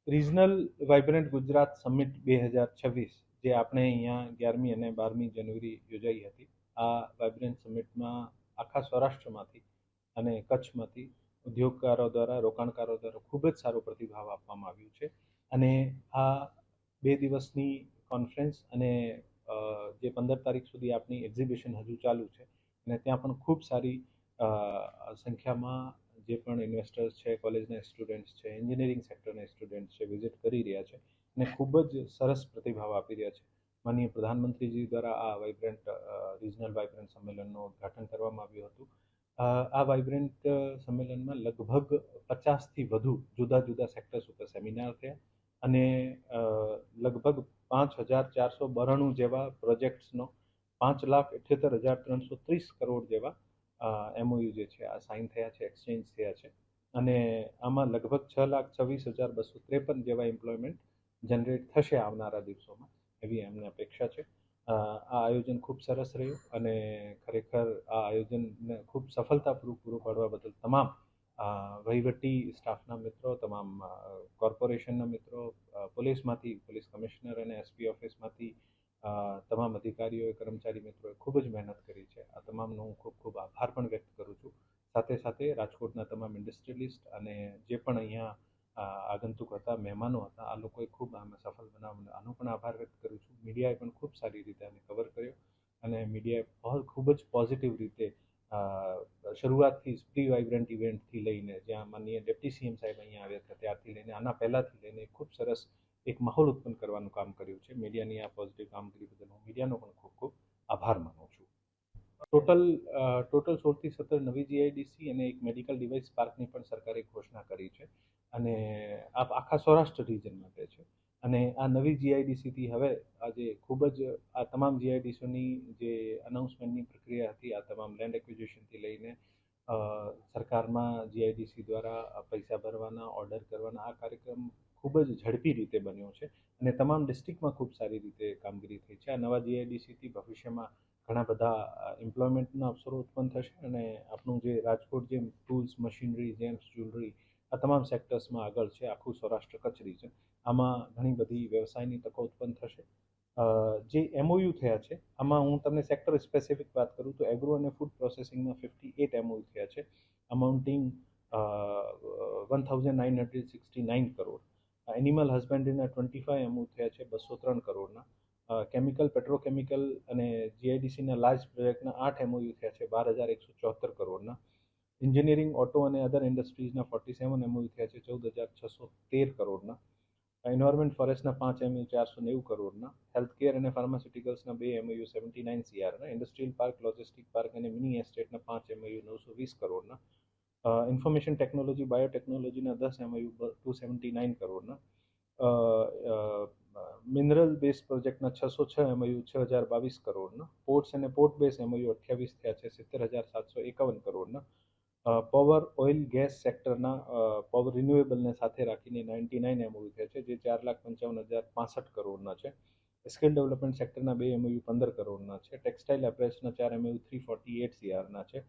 Regional vibrant Gujarat summit 2026 જે આપણે અહીંયા 11મી અને 12મી જાન્યુઆરી યોજાઈ હતી. આ વાઇબ્રન્ટ સમિટમાં આખા સૌરાષ્ટ્રમાંથી અને કચ્છમાંથી ઉદ્યોગકારો દ્વારા, રોકાણકારો દ્વારા ખૂબ જ સારો પ્રતિભાવ આપવામાં આવ્યો છે. અને આ 2 દિવસની કોન્ફરન્સ અને જે 15 તારીખ સુધી આપની એક્ઝિબિશન હજુ ચાલુ છે અને ત્યાં પણ ખૂબ સારી સંખ્યામાં જે પણ ઇન્વેસ્ટર્સ છે, કોલેજના સ્ટુડન્ટ્સ છે, એન્જિનિયરિંગ સેક્ટરના સ્ટુડન્ટ્સ છે, વિઝિટ કરી રહ્યા છે અને ખૂબ જ સરસ પ્રતિભાવ આપી રહ્યા છે. માનનીય પ્રધાનમંત્રીજી દ્વારા આ વાઇબ્રન્ટ રિજનલ વાઇબ્રન્ટ સંમેલનનું ઉદ્ઘાટન કરવામાં આવ્યું હતું. આ વાઇબ્રન્ટ સંમેલનમાં લગભગ 50થી વધુ જુદા જુદા સેક્ટર્સ ઉપર સેમિનાર થયા અને લગભગ 5,492 જેવા પ્રોજેક્ટ્સનો 5,78,330 કરોડ જેવા MOU જે છે આ સાઇન થયા છે, એક્સચેન્જ થયા છે અને આમાં લગભગ 6,26,253 જેવા એમ્પ્લોયમેન્ટ જનરેટ થશે આવનારા દિવસોમાં, એવી એમને અપેક્ષા છે. આ આયોજન ખૂબ સરસ રહ્યું અને ખરેખર આ આયોજનને ખૂબ સફળતાપૂર્વક પૂરું પાડવા બદલ તમામ વહીવટી સ્ટાફના મિત્રો, તમામ કોર્પોરેશનના મિત્રો, પોલીસમાંથી, પોલીસ કમિશનર અને SP ઓફિસમાંથી તમામ અધિકારીઓએ, કર્મચારી મિત્રોએ ખૂબ જ મહેનત કરી છે. આ તમામનો હું ખૂબ ખૂબ આભાર પણ વ્યક્ત કરું છું. સાથે સાથે રાજકોટના તમામ ઇન્ડસ્ટ્રીયલિસ્ટ અને જે પણ અહીંયા આગંતુક હતા, મહેમાનો હતા, આ લોકોએ ખૂબ આને સફળ બનાવવાનો આનો પણ આભાર વ્યક્ત કરું છું. મીડિયાએ પણ ખૂબ સારી રીતે આને કવર કર્યો અને મીડિયાએ ખૂબ જ પોઝિટિવ રીતે શરૂઆતથી પ્રી વાઇબ્રન્ટ ઇવેન્ટથી લઈને, જ્યાં માનનીય ડેપ્ટી CM સાહેબ અહીંયા આવ્યા હતા ત્યારથી લઈને આના પહેલાંથી લઈને ખૂબ સરસ એક માહોલ ઉત્પન્ન કરવાનું કામ કર્યું છે. મીડિયાની આ પોઝિટિવ કામગીરી બદલ હું મીડિયાનો પણ ખૂબ ખૂબ આભાર માનું છું. ટોટલ 16થી 17 નવી GIDC અને એક મેડિકલ ડિવાઇસ પાર્કની પણ સરકારે ઘોષણા કરી છે અને આ આખા સૌરાષ્ટ્ર રિજન માટે છે. અને આ નવી GIDCથી હવે આજે ખૂબ જ આ તમામ GIDCની જે અનાઉન્સમેન્ટની પ્રક્રિયા હતી, આ તમામ લેન્ડ એક્વિઝિશનથી લઈને સરકારમાં GIDC દ્વારા પૈસા ભરવાના, ઓર્ડર કરવાના, આ કાર્યક્રમ ખૂબ જ ઝડપી રીતે બન્યો છે અને તમામ ડિસ્ટ્રિક્ટમાં ખૂબ સારી રીતે કામગીરી થઈ છે. આ નવા GIDCથી ભવિષ્યમાં ઘણા બધા એમ્પ્લોયમેન્ટના અવસરો ઉત્પન્ન થશે અને આપણું જે રાજકોટ જેમ ટૂલ્સ, મશીનરી, જેમ્સ, જ્વેલરી આ તમામ સેક્ટર્સમાં આગળ છે આખું સૌરાષ્ટ્ર કચ્છ રિજન. આમાં ઘણી બધી વ્યવસાયની તકો ઉત્પન્ન થશે. જે MOU થયા છે આમાં હું તમને સેક્ટર સ્પેસિફિક વાત કરું તો એગ્રો અને ફૂડ પ્રોસેસિંગમાં 58 MOU થયા છે, અમાઉન્ટિંગ 1,969 કરોડ. એનિમલ હસબન્ડરીના 25 MOU થયા છે 203 કરોડના. કેમિકલ, પેટ્રોકેમિકલ અને GIDCના લાર્જ પ્રોજેક્ટના 8 MOU થયા છે 12,174 કરોડના. એન્જિનિયરિંગ, ઓટો અને અધર ઇન્ડસ્ટ્રીઝના 47 MOU થયા છે 14,613 કરોડના. એન્વાયરમેન્ટ ફોરેસ્ટના 5 MOU 490 કરોડના. હેલ્થકેર અને ફાર્માસ્યુટિકલ્સના 2 MOU 79 CRના. ઇન્ડસ્ટ્રીયલ પાર્ક, લોજિસ્ટિક પાર્ક અને મિની એસ્ટેટના 5 MOU 920 કરોડના. ઇન્ફોર્મેશન ટેકનોલોજી, બાયોટેકનોલોજીના 10 MOU 279 કરોડના. મિનરલ બેઝ પ્રોજેક્ટના 606 MOU 6,022 કરોડના. પોર્ટ્સ અને પોર્ટ બેઝ MOU 28 થયા છે 70,751 કરોડના. પાવર, ઓઇલ, ગેસ સેક્ટરના પાવર રિન્યુએબલને સાથે રાખીને 99 MOU થયા છે જે 4,55,065 કરોડના છે. સ્કિલ ડેવલપમેન્ટ સેક્ટરના 2 MOU 15 કરોડના છે. ટેક્સટાઇલ એપ્રેલ્સના 4 MOU 348 CRના છે.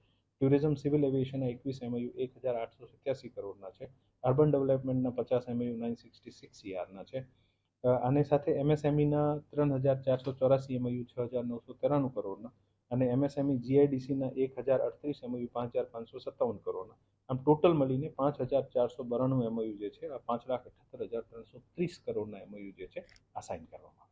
ટુરિઝમ સિવિલ એવિએશનના 21 MOU 1,887 કરોડના છે. અર્બન ડેવલપમેન્ટના 50 MOU 966 CRના છે. આની સાથે MSMEના 3,484 MOU 6,993 કરોડના અને MSME GIDCના 1,038 MOU 5,557 કરોડના. આમ ટોટલ મળીને 5,492 MOU જે છે આ 5,78,330 કરોડના MOU જે છે આ સાઇન કરવામાં